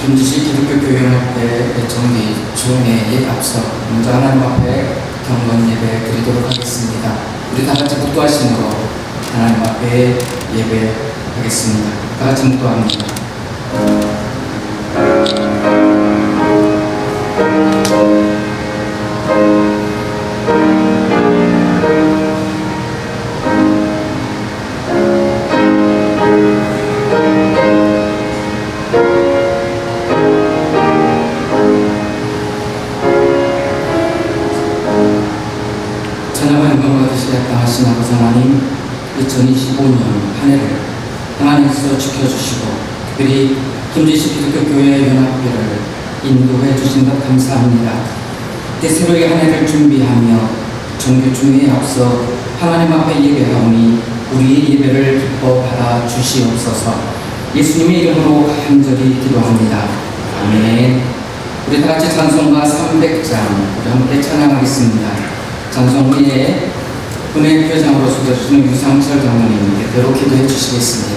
김지식 기독교교회연합회 정기 총회에 앞서 먼저 하나님 앞에 경건 예배 드리도록 하겠습니다. 우리 다 같이 묵도하심으로 하나님 앞에 예배하겠습니다. 다 같이 묵도합니다. 찬양과 영광과 뜻을 합당하신 아버지 하나님, 2025년 한 해를 하나님께서 지켜주시고 특별히 김지식 기독교교회 연합회를 인도해 주신 것 감사합니다. 이제 새로이 한 해를 준비하며 정규 중회에 앞서 하나님 앞에 예배하오니 우리의 예배를 기뻐 받아 주시옵소서. 예수님의 이름으로 간절히 기도합니다. 아멘. 우리 다 같이 찬송가 300장 우리 함께 찬양하겠습니다. 찬송 후에 은혜교장으로 소개해주시는 유상철 장로님께 대로 기도해 주시겠습니다.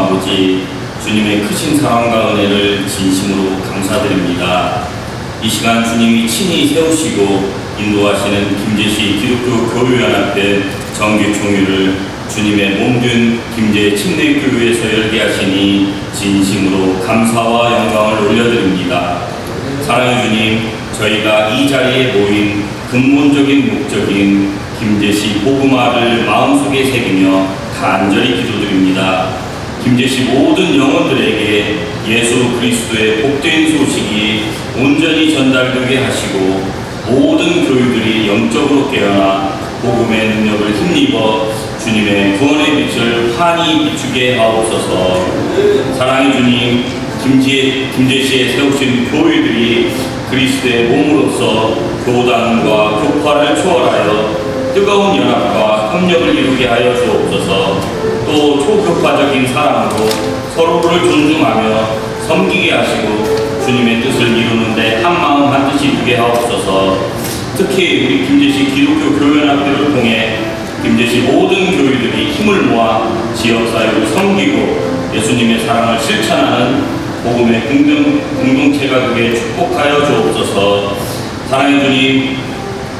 아버지, 주님의 크신 사랑과 은혜를 진심으로 감사드립니다. 이 시간 주님이 친히 세우시고 인도하시는 김제시 기독교 교회연합회 정기총회를 주님의 몸된 김제 침례교회에서 열게 하시니 진심으로 감사와 영광을 올려드립니다. 사랑의 주님, 저희가 이 자리에 모인 근본적인 목적인 김제시 복음화를 마음속에 새기며 간절히 기도드립니다. 김제시 모든 영혼들에게 예수 그리스도의 복된 소식이 온전히 전달되게 하시고 모든 교회들이 영적으로 깨어나 복음의 능력을 힘입어 주님의 구원의 빛을 환히 비추게 하옵소서. 사랑의 주님, 김제시에 세우신 교회들이 그리스도의 몸으로서 교단과 교파를 초월하여 뜨거운 연합과 협력을 이루게 하여 주옵소서. 또 초교파적인 사랑으로 서로를 존중하며 섬기게 하시고 주님의 뜻을 이루는데 한마음 한뜻이 되게 하옵소서. 특히 우리 김제시 기독교 교회연합회를 통해 김제시 모든 교회들이 힘을 모아 지역사회를 섬기고 예수님의 사랑을 실천하는 복음의 공동체가 되게 축복하여 주옵소서. 사랑의 주님,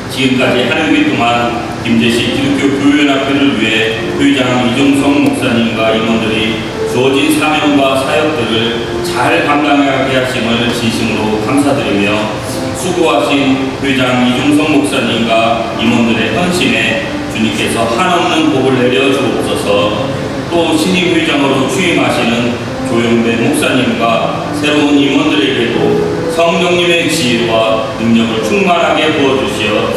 지금까지 한 학기 동안 김제시 기독교 교회연합회를 위해 회장 이종성 목사님과 임원들이 주어진 사명과 사역들을 잘 감당하게 하심을 진심으로 감사드리며 수고하신 회장 이종성 목사님과 임원들의 헌신에 주님께서 한없는 복을 내려 주옵소서. 또 신임 회장으로 취임하시는 조영배 목사님과 새로운 임원들에게도 성령님의 지혜와 능력을 충만하게 부어주시어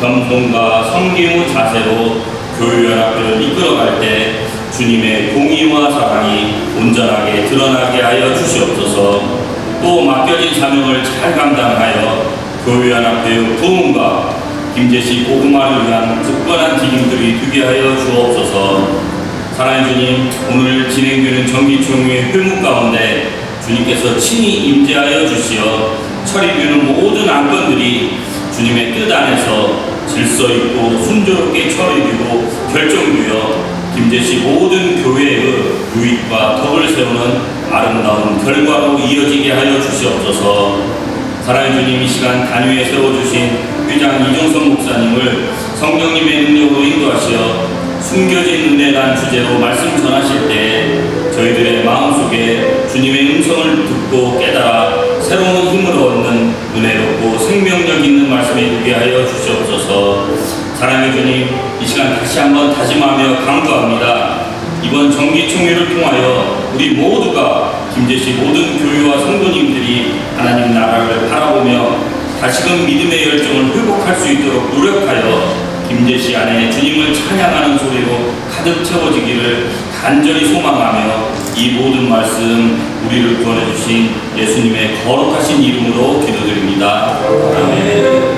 겸손과 섬김의 자세로 교회연합회를 이끌어갈 때 주님의 공의와 사랑이 온전하게 드러나게 하여 주시옵소서. 또 맡겨진 사명을 잘 감당하여 교회연합회의 부흥과 김제시 복음화를 위한 특별한 디딤돌이 되게 하여 주옵소서. 사랑의 주님, 오늘 진행되는 정기총회 회무 가운데 주님께서 친히 임재하여 주시어 처리되는 모든 안건들이 주님의 뜻 안에서 질서 있고 순조롭게 처리되고 결정되어 김제시 모든 교회의 유익과 덕을 세우는 아름다운 결과로 이어지게 하여 주시옵소서. 사랑의 주님, 이 시간 단위에 세워주신 회장 이종성 목사님을 성령님의 능력으로 인도하시어 숨겨진 은혜란 주제로 말씀 전하실 때 저희들의 마음속에 주님의 음성을 듣고 깨달아 새로운 힘을 얻는 은혜롭고 생명력 있는 말씀이 되게 하여 주시옵소서. 사랑의 주님, 이 시간 다시 한번 다짐하며 강구합니다. 이번 정기총회를 통하여 우리 모두가 김제시 모든 교회와 성도님들이 하나님 나라를 바라보며 다시금 믿음의 열정을 회복할 수 있도록 노력하여 김제시 안에 주님을 찬양하는 소리로 가득 채워지기를 간절히 소망하며 이 모든 말씀 우리를 구원해 주신 예수님의 거룩하신 이름으로 기도드립니다. 아멘.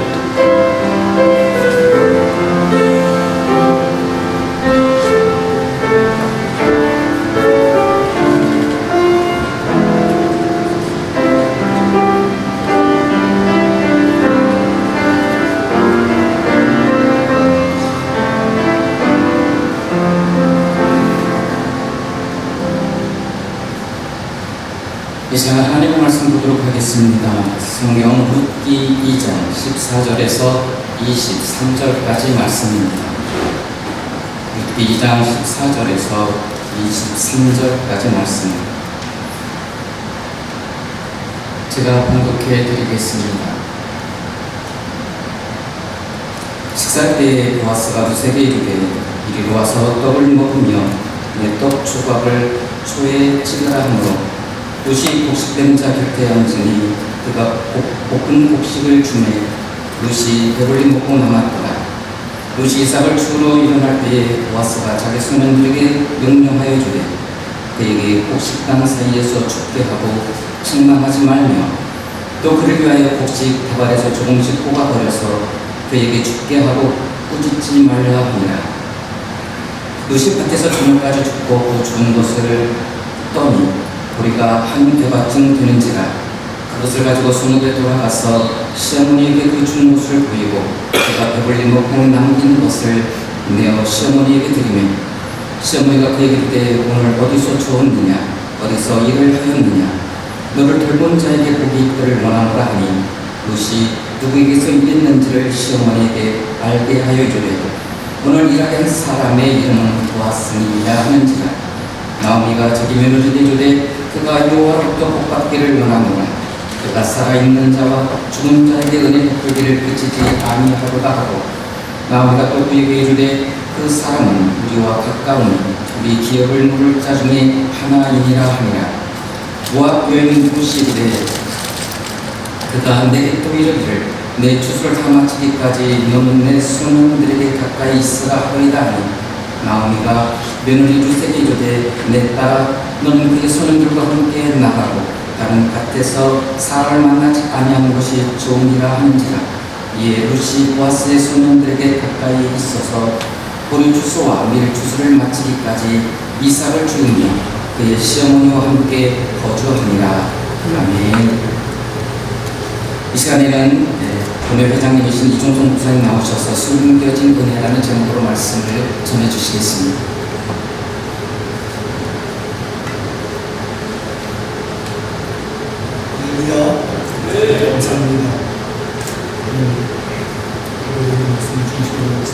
이 시간 하나님의 말씀 보도록 하겠습니다. 성경 룻기 2장 14절에서 23절까지 말씀입니다. 룻기 2장 14절에서 23절까지 말씀입니다. 제가 번독해 드리겠습니다. 식사 때에 보아스가 룻에게 이르되 이리로 와서 떡을 먹으며 내 떡 조각을 초에 찍으라 하므로 룻이 곡식된 자 곁에 앉으니 그가 볶은 곡식을 주매 룻이 배불리 먹고 남았더라. 룻이 이삭을 추러 일어날 때에 보아스가 자기 소년들에게 명령하여 주되 그에게 곡식당 사이에서 죽게 하고 책망하지 말며 또 그를 위하여 곡식 다발에서 조금씩 뽑아버려서 그에게 죽게 하고 꾸짖지 말라 하니라. 룻이 밭에서 저녁까지 죽고 그 죽은 것을 떠니 보리가 한 대밭쯤 되는지라. 그것을 가지고 소문에 돌아가서 시어머니에게 그 죽은 것을 보이고 그가 배불리 먹고 남긴 것을 내어 시어머니에게 드리며 시어머니가 그에게 이르되 오늘 어디서 주었느냐 어디서 일을 하였느냐 너를 돌본 자에게 복이 있기를 원하노라 하니 룻이 누구에게서 일했는지를 시어머니에게 알게 하여 이르되 오늘 일하게 한 사람의 이름은 보아스니라 하는지라. 나오미가 자기 며느리에게 이르되 그가 여호와로부터 복받기를 원하노라. 그가 살아있는 자와 죽은 자에게 은혜 베풀기를 그치지 아니하도다 하고 나오미가 또 그에게 이르되 그 사람은 우리와 가까우니 우리 기업을 물을 자 중에 하나이니라 하니라. 모압 여인 룻이 이르되 그가 내게 또 이르기를 내 추수를 다 마치기까지 너는 내 소년들에게 가까이 있으라 하리다 하니 나오미가 며느리 룻에게 이르되 내 딸아 너는 그의 소년들과 함께 나가고 다른 밭에서 사람을 만나지 아니하는 것이 좋으니라 하는지라. 이에 룻이 보아스의 소년들에게 가까이 있어서 보리 추수와 밀 추수를 마치기까지 이삭을 죽이며 그의 시어머니와 함께 거주하니라. 아멘. 이 시간에는 오늘 회장님이신 이종성 목사님 나오셔서 숨겨진 은혜라는 제목으로 말씀을 전해주시겠습니다. 할렐루야. 네, 감사합니다. 오늘 말씀 중심으로 해서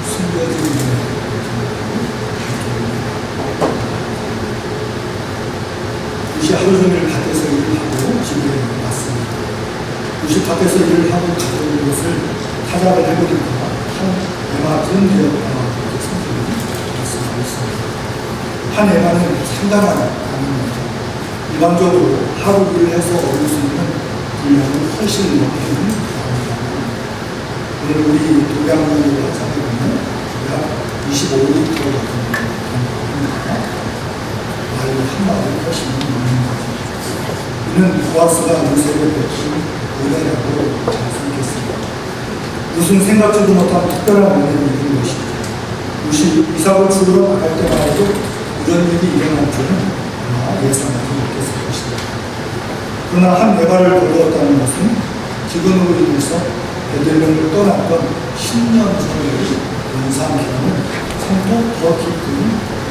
숨겨진 은혜. 룻이 하루 종일 밭에서 일을 하고 집에 왔습니다. 룻이 밭에서 일을 하고 가져온 것을 타작을 해버리니까 한 에바쯤 되었다 이렇게 성경이 말씀하고 있습니다. 한 에바는 상당한 양입니다. 일반적으로 하루 일을 해서 얻을 수 있는 분량은 훨씬 높은 양입니다. 오늘 우리 도량으로 찾아보면 약 25리터 같은 겁니다. 말로 한마디로 훨씬 많은 거죠. 이는 보아스가 룻에게 베푼 은혜라고 잘 생각했습니다. 룻은 생각지도 못한 특별한 은혜를 입은 것입니다. 룻이 이삭을 죽으러 나갈 때마다도 이런 일이 일어날 줄은 아마 예상하지 못했을 것입니다. 그러나 한 에바를 거두었다는 것은 기근으로 인해서 베들레헴을 떠났던 10년 전의 연상 기간을 상도 더 깊은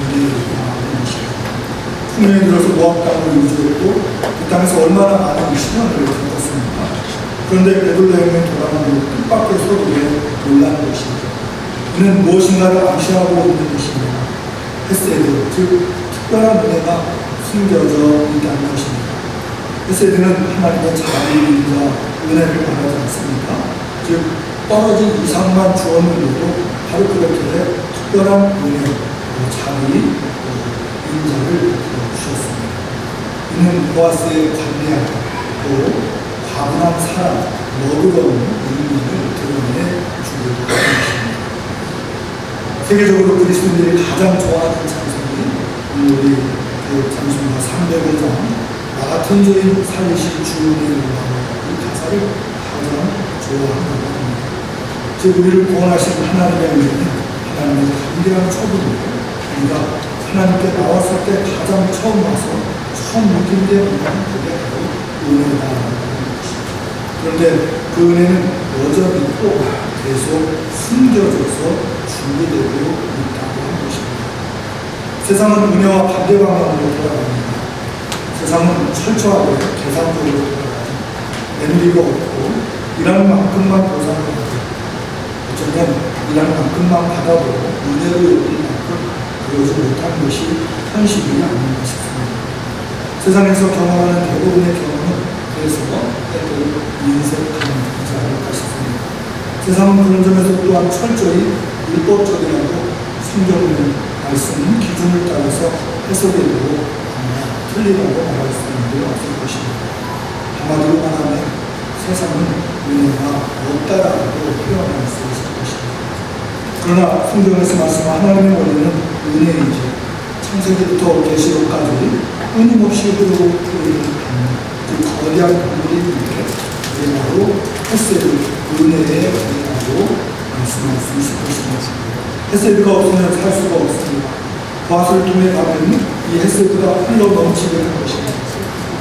은혜를 당하는 것입니다. 풍년이 들어서 모압 땅을 유지했고 그 땅에서 얼마나 많은 시련을 겪었습니까? 그런데 베들레헴에 돌아가는 뜻밖에서도 왜 놀라는 것입니다. 이는 무엇인가를 암시하고 있는 것입니다. 헤세드, 즉 특별한 은혜가 숨겨져 있다는 것입니다. 헤세드는 하나님의 자비인자 은혜를 말하지 않습니까? 즉 떨어진 이삭만 주었는데도 바로 그렇게 특별한 은혜, 자비, 인자를 주셨습니다. 이는 보아스의 관대함, 또 과분한 사랑, 너그러운 의미를 드러내 주기로 합니다. 세계적으로 그리스도인들이 가장 좋아하는 찬송이 우리 찬송가 300장 나 같은 죄인 살리신 주님의 이 가사를 가장 좋아합니다. 즉 우리를 구원하신 하나님의 은혜는 하나님의 강대한 처분이고 우리가 하나님께 나왔을 때 가장 처음 와서 처음 느낀 게 뭐냐면 그게 바로 은혜다라는 것입니다. 그런데 그 은혜는 여전히 또 계속 숨겨져서 준비되고 있다고 하는 것입니다. 세상은 은혜와 반대 방향으로 돌아갑니다. 세상은 철저하게 계산적으로 돌아가죠. 내누리고 없고 일하는 만큼만 보상을 하고 어쩌면 일하는 만큼만 받아도 은혜로 여길 만큼 그러지 못하는 것이 현실이 아닌가 싶습니다. 세상에서 경험하는 대부분의 경험은 그래서 때때로 인색하는 것이 아닐까 싶습니다. 세상은 그런 점에서 또한 철저히 율법적이라고 성경의 말씀 기준을 따라서 해석해도 틀리다고 말할 수 있는 게 없을 것입니다. 한마디로 말하면 세상은 은혜가 없다라고 표현할 수 있을 것입니다. 그러나 성경에서 말씀한 하나님의 원리는 은혜이지 창세기부터 계시록까지 끊임없이 흐르고 있는 그 거대한 물이 있는데 그게 바로 헤세드, 은혜의 은혜라고 말씀할 수 있을 것입니다. 헤세드가 없으면 살 수가 없습니다. 보아스를 통해 가면 이 헤세드가 흘러 넘치게 할 것입니다.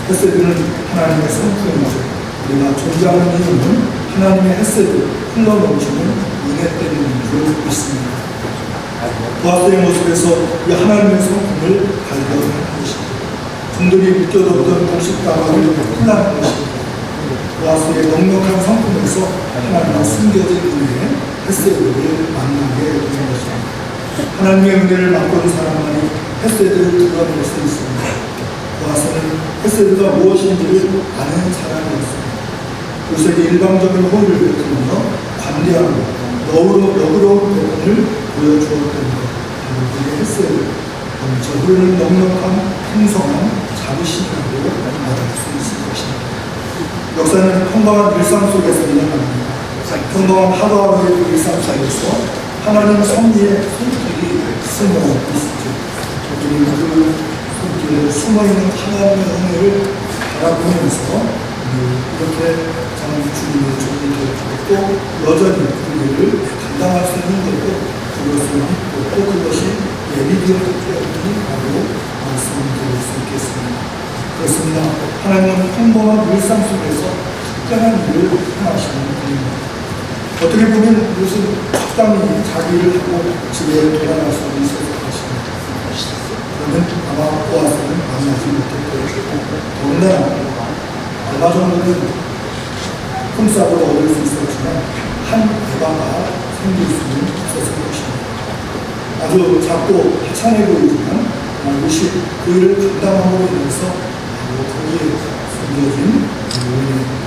헤세드는 하나님의 성품이죠. 우리가 존재하는 이유는 하나님의 헤세드, 흘러 넘치는 은혜 때문인 줄 믿습니다. 보아스의 모습에서 이 하나님의 성품을 발견하는 것입니다. 종들이 묶여뒀던 곡식다발을 풀라는 것입니다. 보아스의 넉넉한 성품에서 하나님의 숨겨진 은혜의 헤세드를 만나게 되는 것입니다. 하나님의 은혜를 맛본 사람만이 헤세드를 드러낼 수 있습니다. 보아스는 헤세드가 무엇인지를 아는 사람이었습니다. 요셉이 일방적인 호의를 베풀며 관대하고 너그러운 대본을 보여주었던 것, 그의 헤세드, 저 흐르는 넉넉한 풍성한 자비심이라고 말할 수 있을 것입니다. 역사는 평범한 일상 속에서 일어납니다. 평범한 하루하루의 일상 속에서 하나님 섭리의 손길이 숨어 있죠. 우리는 그 손길에 숨어있는 하나님의 은혜를 바라보면서 이렇게 저는 주님의 종이 되었고 또 여전히 우리를 감당할 수 있는 것도 그것을 믿고 또 그것이 예비되었기 때문이라고 말씀드릴 수 있겠습니다. 그렇습니다. 하나님은 평범한 일상 속에서 특별한 일을 행하시는 분입니다. 어떻게 보면 이것은 적당히 자기를 하고 집에 돌아갈 수 있었을 것입니다. 그러면 아마 보아스는 만나지 못했고 더군다나 얼마 정도는 품삯으로 얻을 수 있었지만 한 에바가 생길 수는 없었을 것입니다. 아주 작고 하찮아 보이지만 무엇이 그 일을 감당함으로 인해서 거기에 숨겨진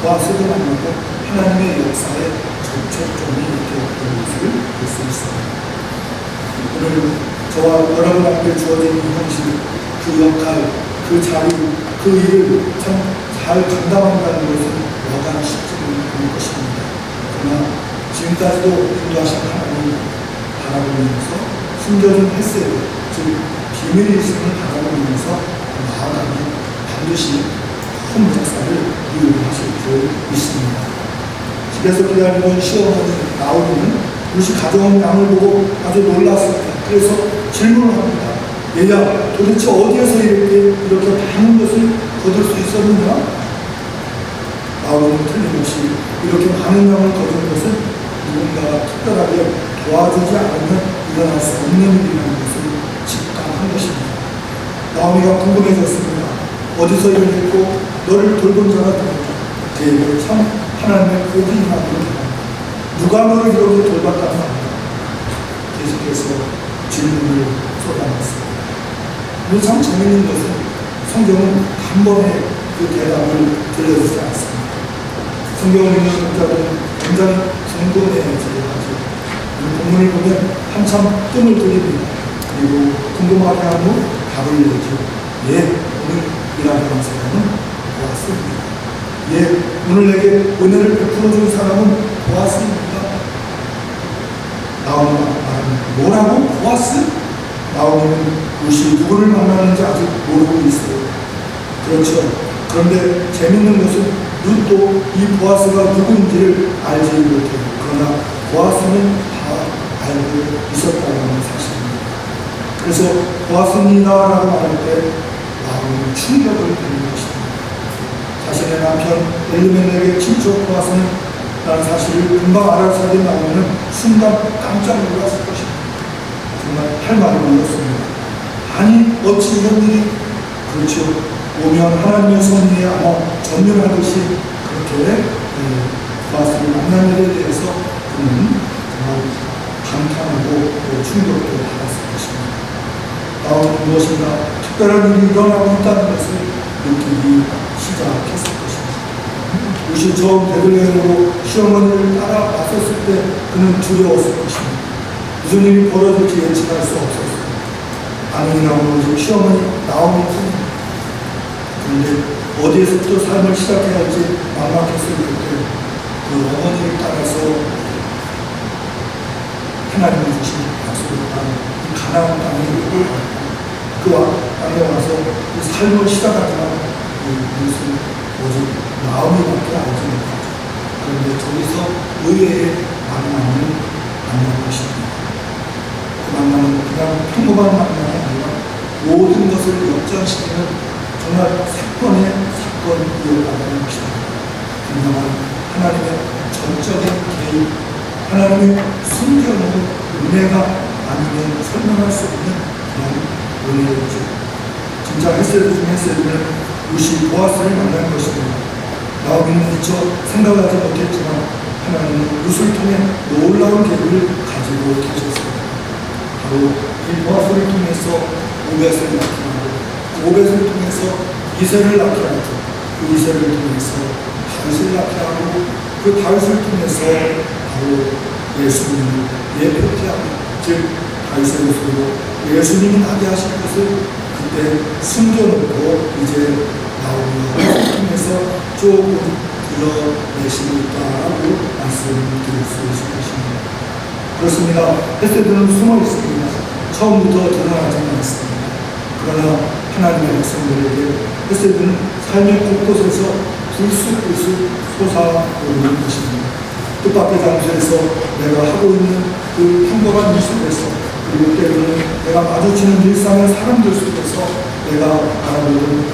보아스를 만나고 하나님의 역사에 접촉점이 되었던 것을 볼 수 있습니다. 오늘 저와 여러분한테 주어진 이 형식, 그 역할, 그 자리, 그 일을 참 잘 감당한다는 것은 여간 쉽지는 않을 것입니다. 그러나 지금까지도 인도하신 하나님을 바라보면서 숨겨진 헤세드, 즉 비밀의 있음을 바라보면서 나아가면 반드시 큰 역사를 이루어하실 줄 믿습니다. 집에서 기다리던 시어머니 나오면 무시 가져온 양을 보고 아주 놀랐습니다. 그래서 질문을 합니다. 얘야, 도대체 어디에서 이렇게 많은 것을 거둘 수 있었느냐? 나오는 틀림없이 이렇게 많은 양을 거둔 것은 누군가가 특별하게 도와주지 않으면 일어날 수 없는 일이라는 것을 직감한 것입니다. 나오미가 궁금해졌습니다. 어디서 일을 했고 너를 돌본 자가 누구냐? 그에게 참 하나님의 복이 임하기를 누가 너를 이렇게 돌봤다는 말이야. 계속해서 질문을 쏟아냈습니다. 근데 참 재밌는 것은 성경은 단번에 그 대답을 들려주지 않습니다. 성경을 읽는 독자들은 굉장히 궁금해지게 하죠. 본문을 보면 한참 뜸을 들입니다. 그리고 궁금하게 한 후 답을 내죠. 예, 오늘 일하는 사람은 보았습니다. 예, 오늘 내게 은혜를 베풀어준 사람은 보았습니다. 나오미가 말합니다. 뭐라고? 보았어? 나오미는 무시 누구를 만나는지 아직 모르고 있어요. 그렇죠. 그런데 재밌는 것은 룻도 이 보아스가 누구인지를 알지 못해요. 그러나 보아스는 다 알고 있었다는 사실입니다. 그래서 보아스입니다라고 말할 때 나오미는 충격을 받는 것입니다. 자신의 남편 엘리멜렉의 친척 보아스는 라는 사실을 금방 알아차린 나오미는 순간 깜짝 놀랐을 것입니다. 정말 할 말을 몰랐습니다. 아니 어찌 이런 일이 그렇죠. 오면 하나님의 섭리에 아마 전멸하듯이 그렇게 보아스를 만난 일에 대해서 그는 정말 감탄하고 충격도 받았을 것입니다. 나오는 무엇인가 특별한 일이 일어나고 있다는 것을 느끼기 시작했을 것입니다. 루시 처음 베들레헴으로 시어머니를 따라 나섰을 때 그는 두려웠을 것입니다. 무슨 일이 벌어질지 예측할 수 없었습니다. 아내이나 오직 시어머니 나오는 뿐입니다. 그런데 어디에서부터 삶을 시작해야 할지 막막했을 때 그 어머니를 따라서 하나님이 주신 약속의 땅, 이 가나안 땅에 그와 땅에 와서 그 삶을 시작하지만 이것은 오직 마음이밖에 알지 못하죠. 그런데 저기서 의외의 만남을 만날 것입니다. 그 만남은 그냥 평범한 만남이 아니라 모든 것을 역전시키는 정말 사건의 사건이었다는 것입니다. 분명한 하나님의 전적인 개입, 하나님의 숨겨놓은 은혜가 아니면 설명할 수 없는 그런 은혜였죠. 진짜 헤세드 중 헤세드는 루시 보아스를 만난 것입니다. 나오미는 미처 생각하지 못했지만 하나님은 룻을 통해 놀라운 계획을 가지고 계셨습니다. 바로 이 보아스를 통해서 오벳을 낳게 하고 그 오벳을 통해서 이세를 낳게 하고 그 이세를 통해서 다윗을 낳게 하고 그 다윗을 통해서 바로 예수님을 예표하고 즉 다윗의 모습으로 예수님이 나게 하실 것을 그때 숨겨놓고 이제 나오미를 통해서 조금 드러내시고 있다라고 말씀드릴 수 있을 것입니다. 그렇습니다. 헤세드는 숨어 있습니다. 처음부터 드러나지는 않습니다. 그러나 하나님의 백성들에게 헤세드는 삶의 곳곳에서 불쑥불쑥 솟아오르는 것입니다. 뜻밖의 장소에서 내가 하고 있는 그 평범한 일 속에서 그리고 때로는 내가 마주치는 일상의 사람들 속에서 내가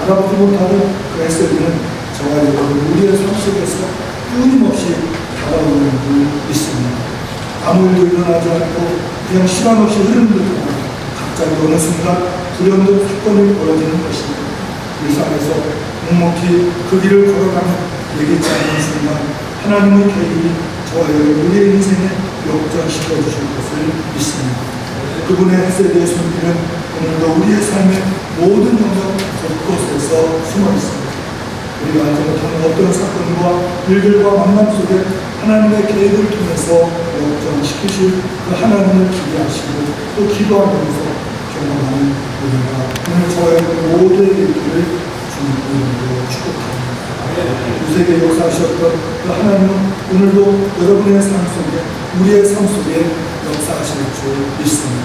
알아보지 못하는 그 헤세드는 저와 여러분 우리의 삶 속에서 끊임없이 다가오는 줄 믿습니다. 아무 일도 일어나지 않고 그냥 시간 없이 흐르는 듯한 갑자기 어느 순간 불현듯 사건이 벌어지는 것입니다. 일상에서 묵묵히 그 길을 걸어가며 예기치 않는 순간 하나님의 계획이 저와 여러분 우리의 인생에 역전시켜 주실 것을 믿습니다. 그분의 헤세드의 손길은 오늘도 우리의 삶의 모든 영역 곳곳에서 숨어 있습니다. 우리가 알지 못하는 어떤 사건과 일들과 만남 속에 하나님의 계획을 통해서 역전시키실 그 하나님을 기대하시고 또 기도하면서 경험하는 우리가 오늘 저의 모두에게 있기를 주님 이름으로 축복합니다. 유세계 역사하셨던 그 하나님은 오늘도 여러분의 삶 속에 우리의 삶 속에 역사하실 줄 믿습니다.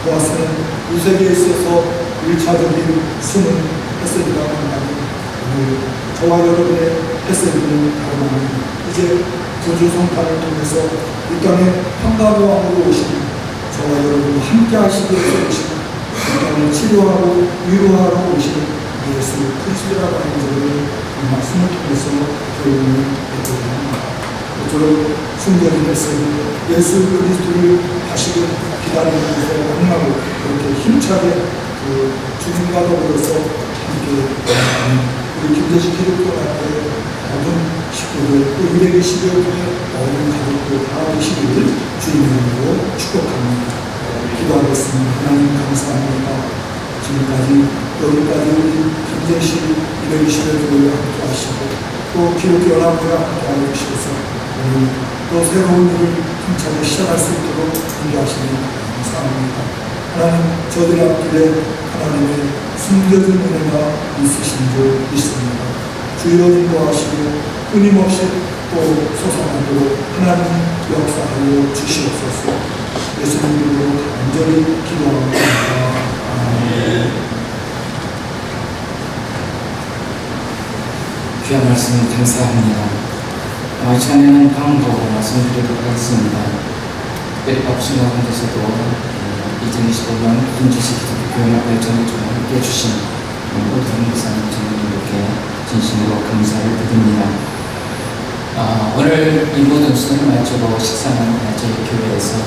보아스는 유세계에 있어서 1차적인 숨은 헤세드가 만나고 오늘 저와 여러분의 헤세드는 다름 아닙니다. 이제 구주 성탄을 통해서 이 땅에 평강의 왕으로 오시는 저와 여러분 함께 하시기 위해서 오시는 이 땅을 치료하고 위로하러 오시는 예수 그리스도라고 하는 것을 이 말씀을 통해서 교훈을 해보려 합니다. 모쪼록 숨겨진 헤세드 예수 그리스도를 다시금 기다리면서 만나고 그렇게 힘차게 그 주님과 더불어서 함께 우리 김대식 기독교학교의 모든 식구들 또 220여 분의 모든 가족들 다 되시기를 주님의 이름으로 축복합니다. 기도하겠습니다. 하나님 감사합니다. 지금까지 여기까지 우리 김대식 220여 분을 함께 하시고 또 기독교연합회와 함께 하여 주셔서 오늘 또 새로운 일을 힘차게 시작할 수 있도록 인도하시니 감사합니다. 하나님 저들의 앞길에 하나님의 숨겨진 은혜가 있으신 줄 믿습니다. 주여 인도하시고 끊임없이 또 솟아나도록 하나님 역사하여 주시옵소서. 예수님 이름으로 간절히 기도합니다. 아멘. 귀한 말씀 감사합니다. 이 시간에는 강도 말씀드리도록 하겠습니다. 특별히 바쁘신 가운데서도 2025년 김주식 기독교연합회 전회주를 함께 해주신 모든 목사님 전도님께 진심으로 감사를 드립니다. 오늘 이 모든 수련을 마치고 식사는 저희 교회에서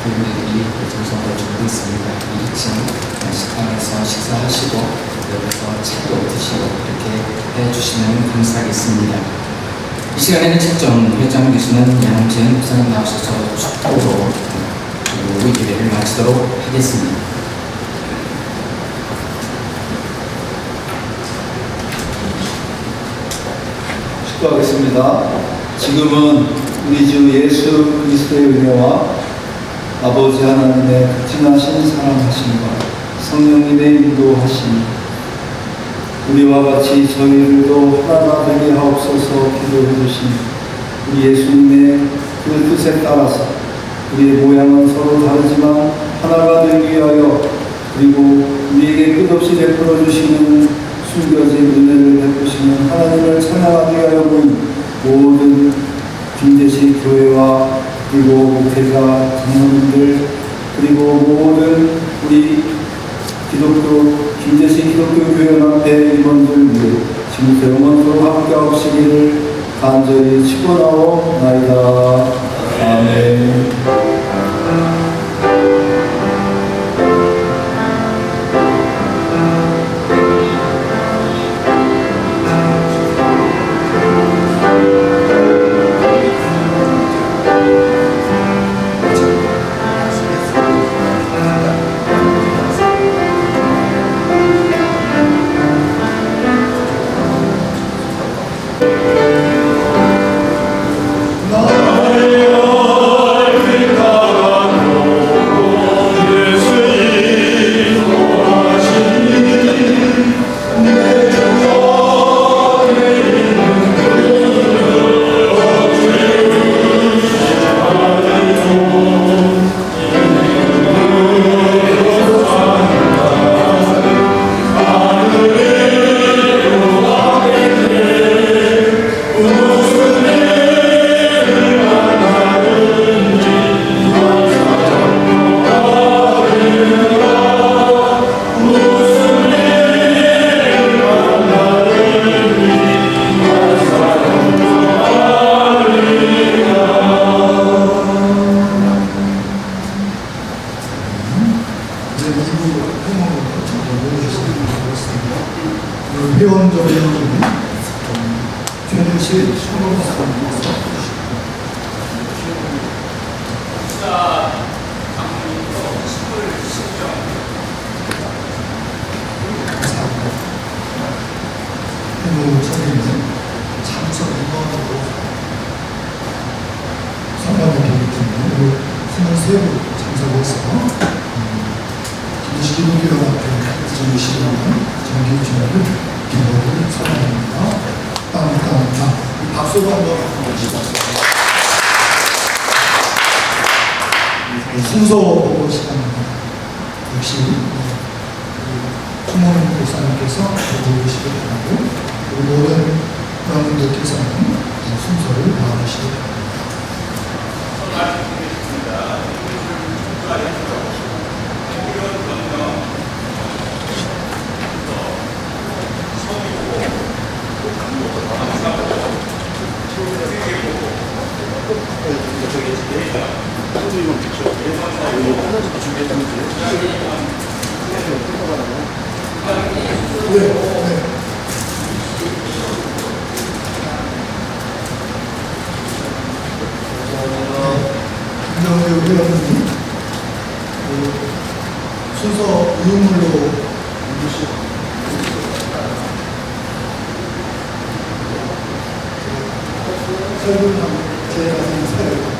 교인들이 정성을 주고 있습니다. 2층 식당에서 식사하시고 여기서 차도 드시고 이렇게 해주시면 감사하겠습니다. 이 시간에는 책정 회장 되시는 양재현 목사님 나오셔서 축도로 우리 기회를 마치도록 하겠습니다. 축도하겠습니다. 지금은 우리 주 예수 그리스도의 은혜와 아버지 하나님의 극진하신 사랑하심과 성령님의 인도하심 우리와 같이 저희들도 하나가 되게 하옵소서 기도해 주신 우리 예수님의 그 뜻에 따라서 우리의 모양은 서로 다르지만 하나가 되기 위하여 그리고 우리에게 끝없이 베풀어 주시는 숨겨진 은혜를 베푸시는 하나님을 찬양하기 위하여 모인 모든 김제식 교회와 그리고 목회자 장로님들 그리고 모든 우리 기독교 김제식 기독교 교회연합회 임원들 위해 지금부터 영원토록 함께하시기를 간절히 축원하옵나이다. 아멘. 기본적인 최대시 수고하셨습니다. 그리고 저희는 참석 인원으로 선관을 계획했는데 23분 참석해서 기독교연합회 정시라는 정기주의를 기록을 선언합니다. 감사합니다. 박수로 한번 주시겠습니다. 순서 보고 시간입니다. 역시 추모는 목사님께서 보고 계시기 바라고 그리고 모든 여러분들께서는 순서를 나누시기 바랍니다. 의원님 순서 유물로 설교하고 제가 생각해요.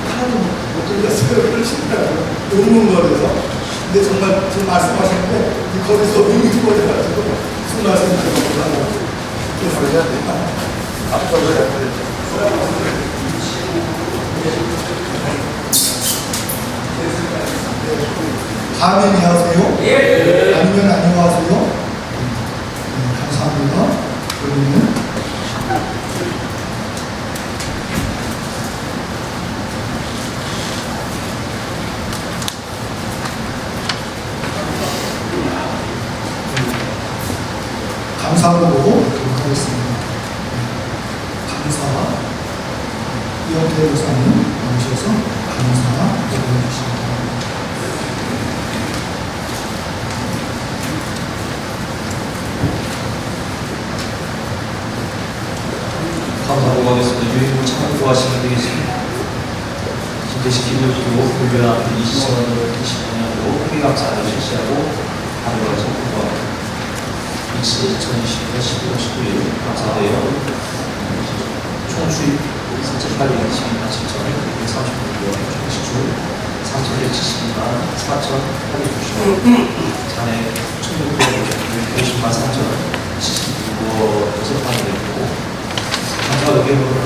하나도 못 들렸어요. 그러시더라고요. 의문거려서. 근데 정말 지금 말씀하시는데 거기서 의미 꺼져가지고 무슨 말씀인지 몰라요. 그래서 해야 되나? 앞서서 해야 되죠. 아멘이 하세요? 예. 아니면 아니요 하세요? 감사합니다. 그러면 감사하고 보도록 하겠습니다. 감사 이영태 목사님 나오셔서 감사 보도해 주시기 바랍니다. 감사하고 하겠습니다. 유인을 참고하시면 되겠습니다. 김대식 기독교 불교연합회 2025년도 회계감사를 실시하고 하루를 선포합니다. 2020년 11월 19일 감사대회 총수입 4,822만 7,139원 총시주 3,170만 4,890원 잔액 1,650만 4,079원 접판이 되고 감사 의견으로는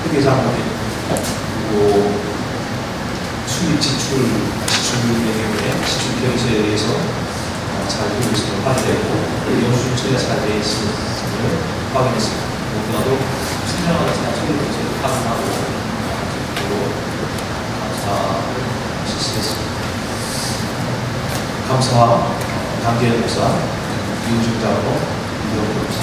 회계장 그리고 수입 지출 내용에 지출 병세에 대해서 잘 되고 있음을 확인했고 영수증 처리가 잘 되어 있음을 확인했습니다. 무엇보다도 투명하게 잘 처리되고 확인하고 그리고 감사를 실시했습니다. 감사와 강기현 목사, 이우중 장로, 이병호 목사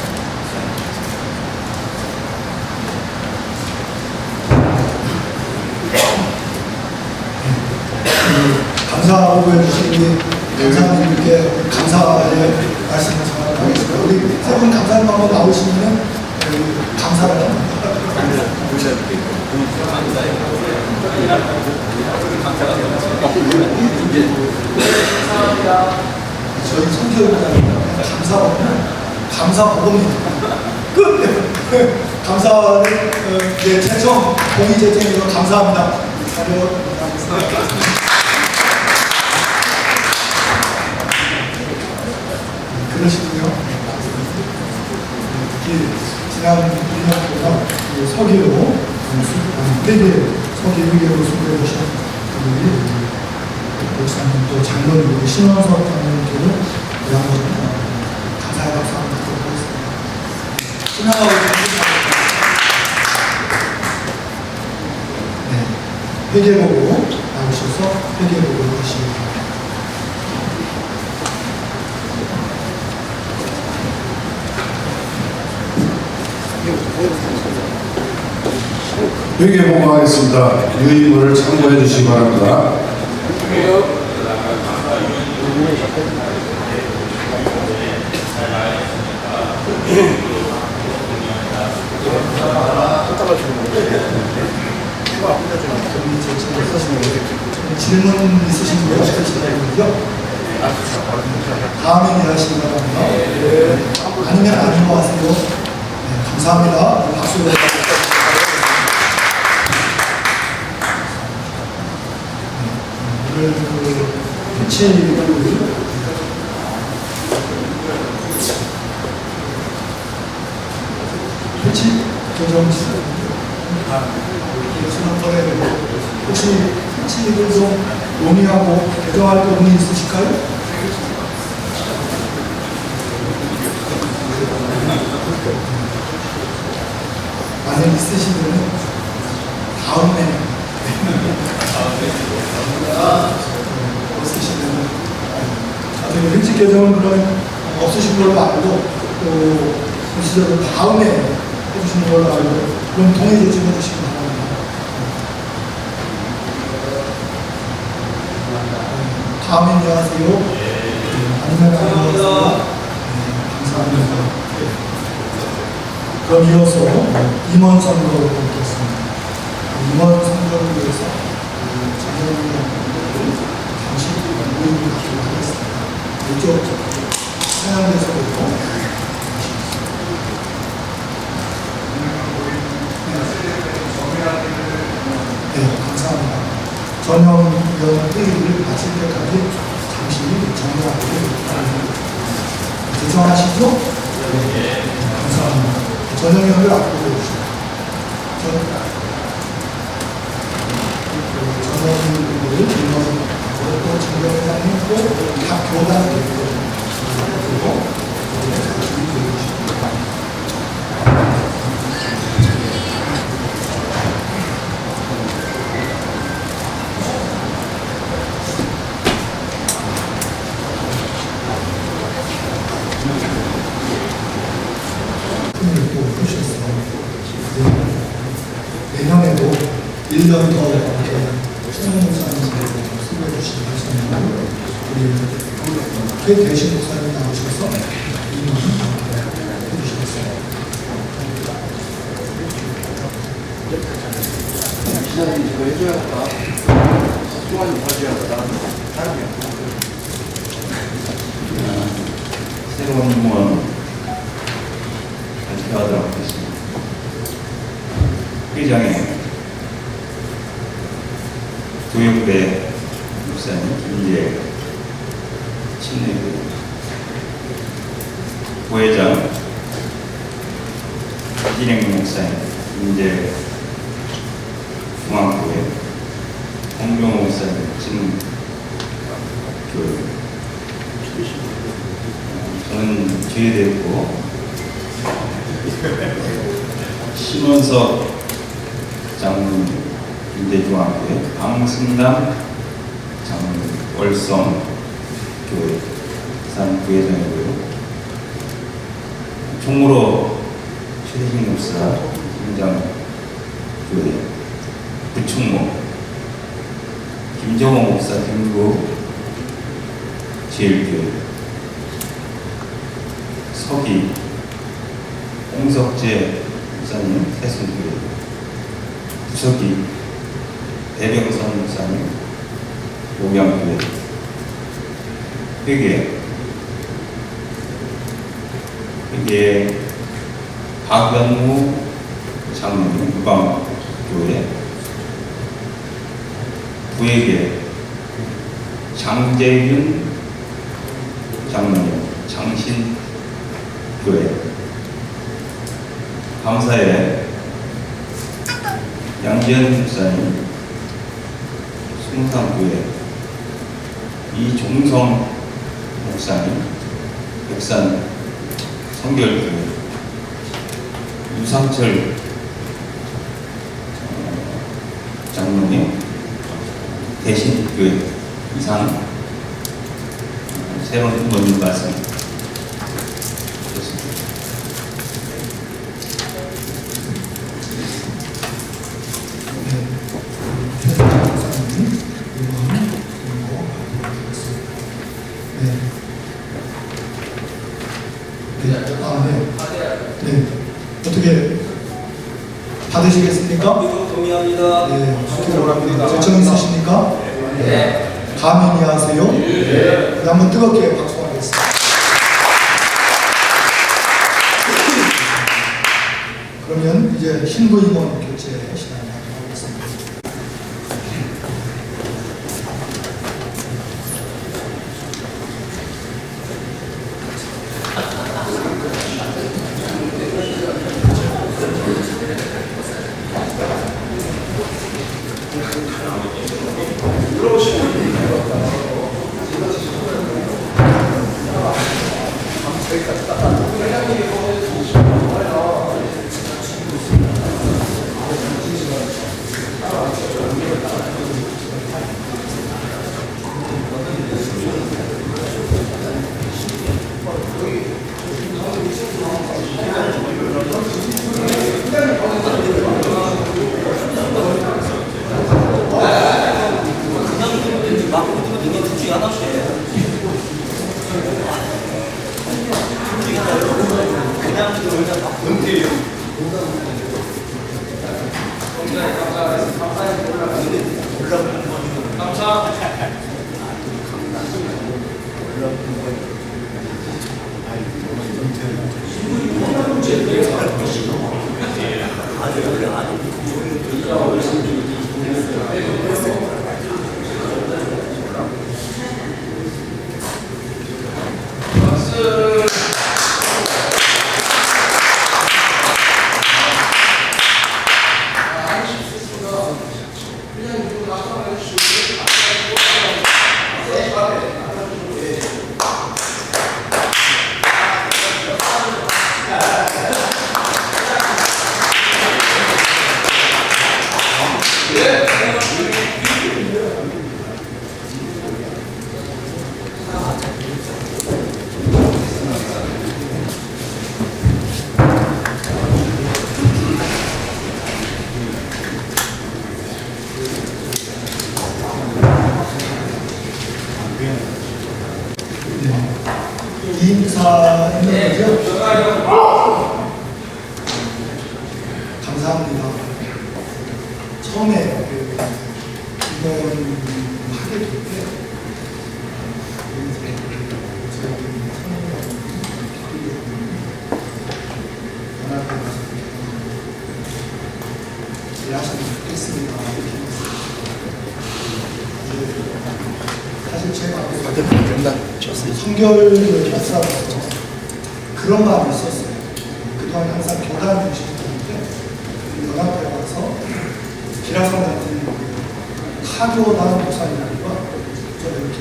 감사하고 해주신 감사님께 감사의 말씀을 전하겠습니다. 우리 세 분 감사님 한번 나오시면 감사를 합니다. 저희 성교육장입니다. 감사 보고입니다. 끝! 감사를 재청, 공의 재청에서 감사합니다. 그러시고요. 지난 1년 동안 서기로 서기로 수고해 주신 우리 목사님 또 장로님 신원석 장로님께는 한번 감사의 박수 한번 드리도록 하겠습니다. 신원석 회계보고 나오셔서 회계보고를 하시기 회계보고 하겠습니다. 유인물을 참고해 주시기 바랍니다. 기도하시기 바랍니다. 아니면 아닌 것 같아요. 네, 감사합니다. 박수 부탁드립니다. 오늘 해치를 해치 조정 지난번에 혹시 해치를 좀 논의하고 개정할 부분이 있으실까요? 만약 있으시면 다음에 있으시면 나중에 일찍 개정은 그런 없으신 걸로 알고 또 시절은 다음에 해주시는 걸로 알고 그럼 동의 조치해 주시기 바랍니다. 다음에 안녕하세요. 아니면 안녕하세요. 감사합니다. 그럼 이어서 임원 선거를 보겠습니다. 임원 선거를 위해서 장애인분들 잠시 모임을 갖도록 하겠습니다. 이쪽 서양에서부터 네, 감사합니다. 전형위원 회의를 마칠 때까지 잠시 정리하도록 하겠습니다. 죄송하시죠? 네, 감사합니다. 전형위원을 앞으로 해주시죠. 전형위원을 임원하고 또 정경회장님 또각 교단 그리고 준비해 주시기 바랍니다. 내년에도 1년 더 이렇게 신영 목사님으로 수고해 주시기 바랍니다. 우리 퇴대신 목사님 나오셔서 이만 해주시겠습니다. 기자님 이거 해줘야겠다. 수완이 봐줘야겠다. 새로운 임원 발표하도록 하겠습니다. 회장에 교육대 목사님 김재 친내부, 부회장 진행 목사님 김재 중앙교회, 홍병호 목사님 진교회. 저는 제외되었고 신원석 장로님 김대중학교에 강승남 장로님 월성 교회 산 부회장이고요. 총무로 최대식 목사 김장 교회 부총무 김정호 목사 김구 제일교회 서기 홍석재 목사님 태순교회 부석이 배병선 목사님 용양교회 회계 박연무 장로님 유방교회 부회계 장재윤 장로님 장신교회 감사회 양재현 목사님 숭상교회 이종성 목사님 백산 성결교회 유상철 장로님 대신교회 이상 새로운 임원님 말씀 드렸습니다. 네. 어떻게 받으시겠습니까? 동의합니다. 네. 결정 있으십니까? 네. 감히 하세요? 네. 한번 뜨겁게 박수하겠습니다. 이제 신부 임원 교체 시간을 하겠습니다. 인사했는데요. 감사합니다. 처음에 이번 하게 될 때 일하시면 좋겠습니다. 사실 제가 성결을 말씀하셨죠. 그런 마음이 있었어요. 그동안 항상 교단 중심이었는데 연합회 와서 기라성 같은 타교단 목사님들과 좀 이렇게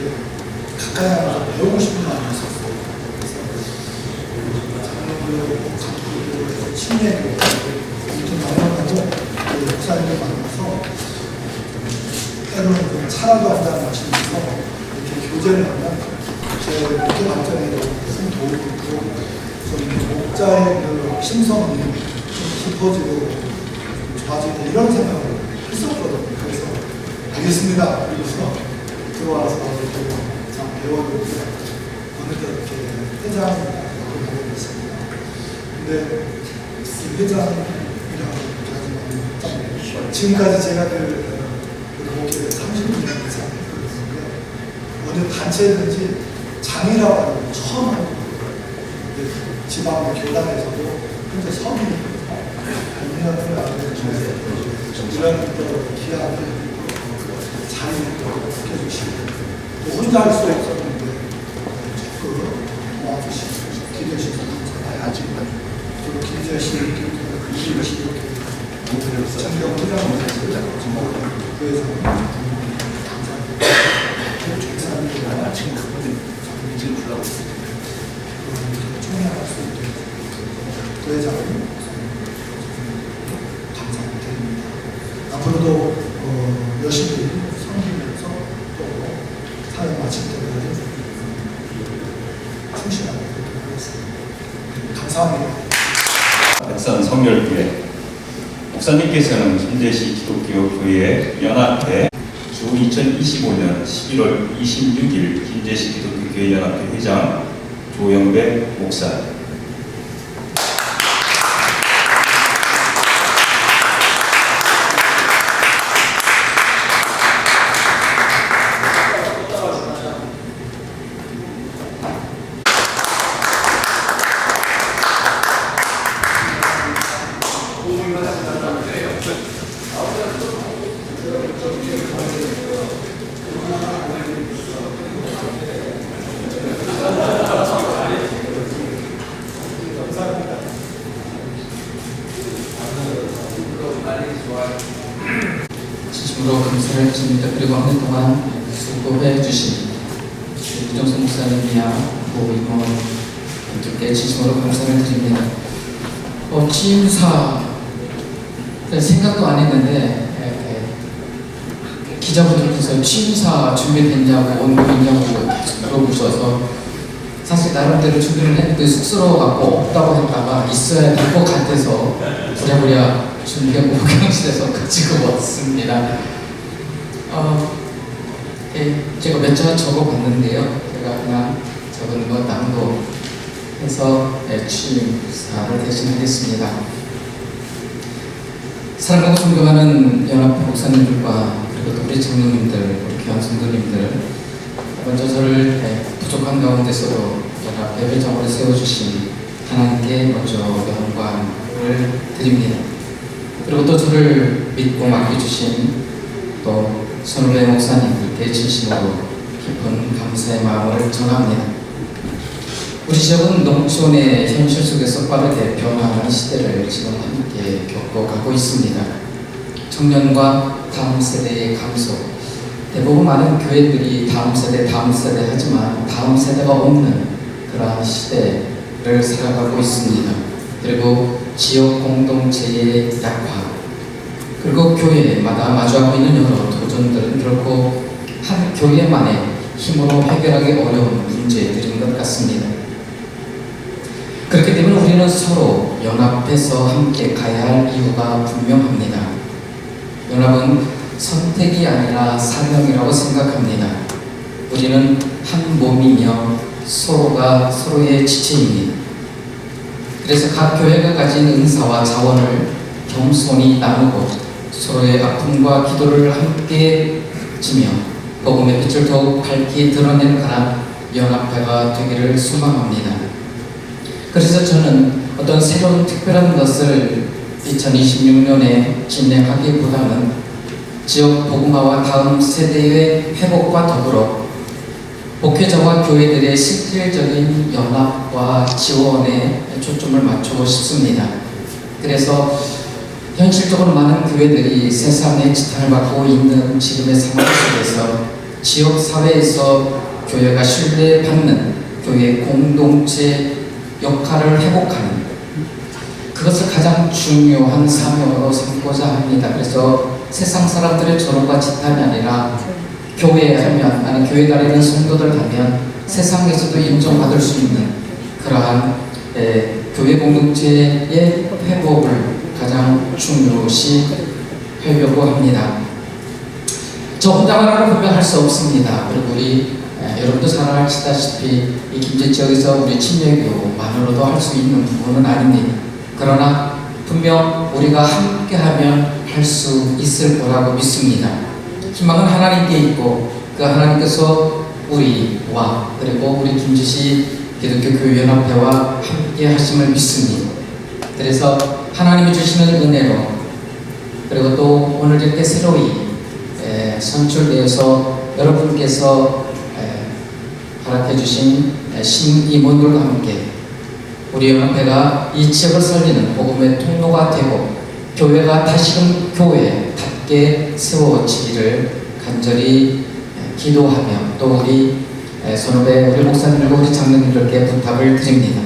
가까이 하면서 배우고 싶은 마음이 있었어요. 그래서 장로교, 친례교 이렇게 만나고 목사님을 만나서 때로는 차라도 한잔 마시면서 이렇게 교제를 하면 제 목회 발전에 큰 도움이 있고 좀 목자의 그 심성이 좀 깊어지고 좋아지고 이런 생각을 했었거든요. 그래서 알겠습니다. 그래서 들어와서 이렇게 참 배웠는데 어느덧 이렇게 회장을 하고 있습니다. 근데 이 회장이라고 하지만 지금까지 제가 그 목회를 30년 이상 했거든요. 어느 단체든지 장이라고 하는 걸 처음 하는 거예요. 지방 교단에서도 현재 성이 6년을 안 되는데 이런 기한을 잘 지켜주시고 또 혼자 할 수 없었는데 적극 도와주시고 기대시고 그리고 김재씨 김재씨 이렇게 정경 회장을 해서 그래서 감사합니다. 지금 지금 불러고 있습니다. 총회할 수 있게 부회장님 감사드립니다. 앞으로도 열심히 섬기면서 또 사회 마칠 때까지 충실하게 하겠습니다. 감사합니다. 백산 성결교회 목사님께서는 김제시 기독교교회 연합회 주 2025년 11월 26일 김제시 기독교교회 연합회 회장 조영배 목사 오늘 감사를 드립니다. 그리고 한 해 동안 수고해 주신 우정수 목사님이야 고 임원들께 진심으로 감사를 드립니다. 취임사 생각도 안 했는데 기자분들께서 취임사 준비됐냐고 온거 있냐고 물어보셔서 사실 나름대로 준비를 했는데 쑥스러워갖고 없다고 했다가 있어야 될 것 같아서 부랴부랴 준비하고 목욕실에서 가지고 왔습니다. 제가 몇 자 적어봤는데요. 제가 그냥 적은 거 낭독해서 취임사를 대신하겠습니다. 사랑하고 존경하는 연합회 목사님들과 그리고 또 우리 장로님들, 우리 귀한 성도님들, 먼저 저를 부족한 가운데서도 연합회 회장으로 세워주신 하나님께 먼저 영광을 드립니다. 그리고 또 저를 믿고 맡겨주신 또 선후배 목사님들께 진심으로 깊은 감사의 마음을 전합니다. 우리 지역은 농촌의 현실 속에서 빠르게 변화하는 시대를 지금 함께 겪어가고 있습니다. 청년과 다음 세대의 감소, 대부분 많은 교회들이 다음 세대 하지만 다음 세대가 없는 그러한 시대를 살아가고 있습니다. 그리고 지역 공동체의 약화, 그리고 교회마다 마주하고 있는 여러 도전들은 결코 한 교회만의 힘으로 해결하기 어려운 문제들인 것 같습니다. 그렇기 때문에 우리는 서로 연합해서 함께 가야 할 이유가 분명합니다. 연합은 선택이 아니라 사명이라고 생각합니다. 우리는 한 몸이며 서로가 서로의 지체입니다. 그래서 각 교회가 가진 은사와 자원을 겸손히 나누고 서로의 아픔과 기도를 함께 지며 복음의 빛을 더욱 밝게 드러내는 그런 연합회가 되기를 소망합니다. 그래서 저는 어떤 새로운 특별한 것을 2026년에 진행하기보다는 지역 복음화와 다음 세대의 회복과 더불어 목회자와 교회들의 실질적인 연합과 지원에 초점을 맞추고 싶습니다. 그래서 현실적으로 많은 교회들이 세상의 지탄을 받고 있는 지금의 상황 속에서 지역 사회에서 교회가 신뢰받는 교회 공동체 역할을 회복하는 그것을 가장 중요한 사명으로 삼고자 합니다. 그래서 세상 사람들의 조롱과 지탄이 아니라 교회에 하면, 아니 교회 다니는 성도들 하면 세상에서도 인정받을 수 있는 그러한 교회 공동체의 회복을 가장 중요시 하려고 합니다. 저 혼자만으로 보면 할 수 없습니다. 그리고 우리 여러분도 잘 아시다시피 이 김제 지역에서 우리 침례교만으로도 할 수 있는 부분은 아닙니다. 그러나 분명 우리가 함께하면 할 수 있을 거라고 믿습니다. 희망은 하나님께 있고 그 하나님께서 우리와 그리고 우리 김제시 기독교 교회연합회와 함께 하심을 믿습니다. 그래서 하나님이 주시는 은혜로 그리고 또 오늘 이렇게 새로이 선출되어서 여러분께서 허락해 주신 신임원들과 함께 우리 연합회가 이 지역을 살리는 복음의 통로가 되고 교회가 다시금 교회답게 세워지기를 간절히 기도하며 또 우리 선후배 우리 목사님들과 우리 장로님들께 부탁을 드립니다.